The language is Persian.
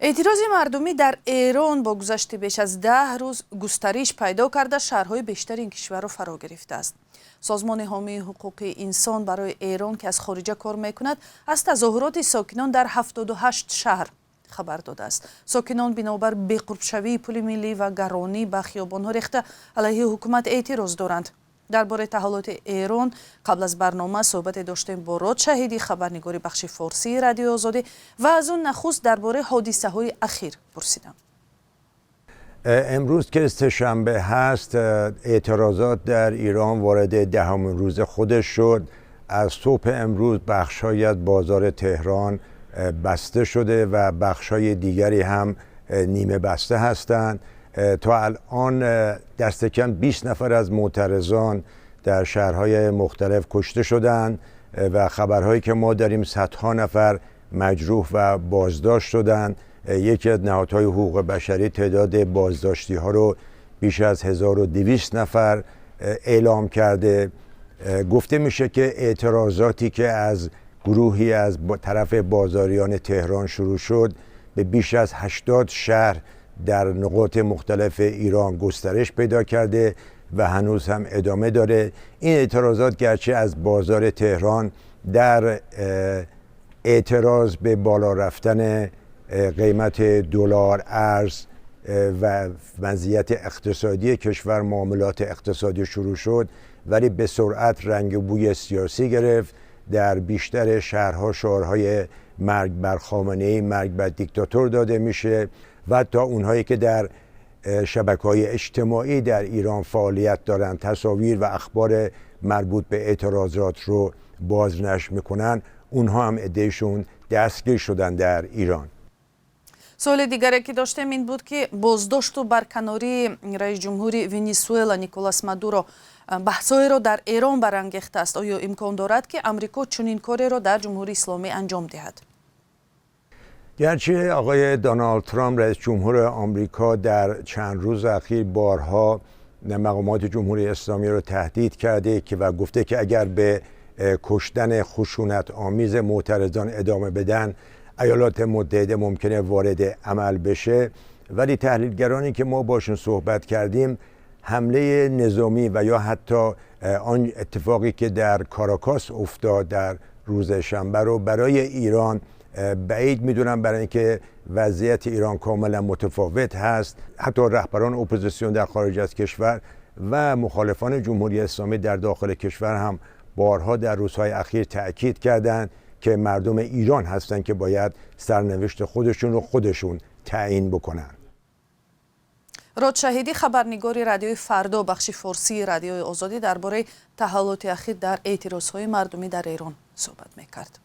اعتراض مردمی در ایران با گذشت بیش از 10 روز گسترش پیدا کرده شهرهای بیشتر این کشور را فرا گرفته است. سازمان حامی حقوق انسان برای ایران که از خارجه کار میکند از تظاهرات ساکنان در 78 شهر خبر داده است. ساکنان بنابر بی‌قرب‌شوی پل ملی و گرانی به خیابان‌ها ریخته علیه حکومت اعتراض دارند. درباره تحولات ایران قبل از برنامه صحبت داشتیم با راد شهیدی، خبرنگار بخش فارسی رادیو آزادی، و از اون نخست درباره حادثه های اخیر پرسیدم. امروز که سه‌شنبه هست، اعتراضات در ایران وارد 10مین روز خودش شد. از صبح امروز بخش‌هایی از بازار تهران بسته شده و بخش‌های دیگری هم نیمه بسته هستند. تا الان دست کم 20 نفر از معترضان در شهرهای مختلف کشته شدند و خبرهایی که ما داریم صدها نفر مجروح و بازداشت شدند. یکی از نهادهای حقوق بشری تعداد بازداشتی ها رو بیش از 1200 نفر اعلام کرده. گفته میشه که اعتراضاتی که از گروهی از طرف بازاریان تهران شروع شد به بیش از 80 شهر در نقاط مختلف ایران گسترش پیدا کرده و هنوز هم ادامه داره. این اعتراضات گرچه از بازار تهران در اعتراض به بالا رفتن قیمت دلار، ارز و وضعیت اقتصادی کشور، معاملات اقتصادی شروع شد، ولی به سرعت رنگ و بوی سیاسی گرفت. در بیشتر شهرها شعارهای مرگ بر خامنه‌ای، مرگ بر دیکتاتور داده میشه و تا اونهایی که در شبکه‌های اجتماعی در ایران فعالیت دارن تصاویر و اخبار مربوط به اعتراضات رو بازنشر میکنن، اونها هم عده‌شون دستگیر شدن در ایران. سوال دیگری که داشتیم این بود که بازداشت و برکناری رئیس جمهوری ونزوئلا نیکولاس مادورو بحث‌هایی را در ایران برانگیخته است. آیا امکان دارد که آمریکا چنین کاری را در جمهوری اسلامی انجام دهد؟ گرچه آقای دونالد ترامپ رئیس جمهور آمریکا در چند روز اخیر بارها مقامات جمهوری اسلامی را تهدید کرده و گفته که اگر به کشتن خشونت آمیز معترضان ادامه بدن ایالات متحده ممکنه وارد عمل بشه، ولی تحلیلگرانی که ما باشون صحبت کردیم حمله نظامی و یا حتی آن اتفاقی که در کاراکاس افتاد در روز شنبه رو برای ایران بعید میدونم، برای اینکه وضعیت ایران کاملا متفاوت هست. حتی رهبران اپوزیسیون در خارج از کشور و مخالفان جمهوری اسلامی در داخل کشور هم بارها در روزهای اخیر تأکید کردند که مردم ایران هستند که باید سرنوشت خودشون رو خودشون تعیین بکنن. راد شهیدی، خبرنگار رادیوی فردا بخش فارسی رادیوی آزادی، درباره تحولات اخیر در اعتراضهای مردمی در ایران صحبت میکرد.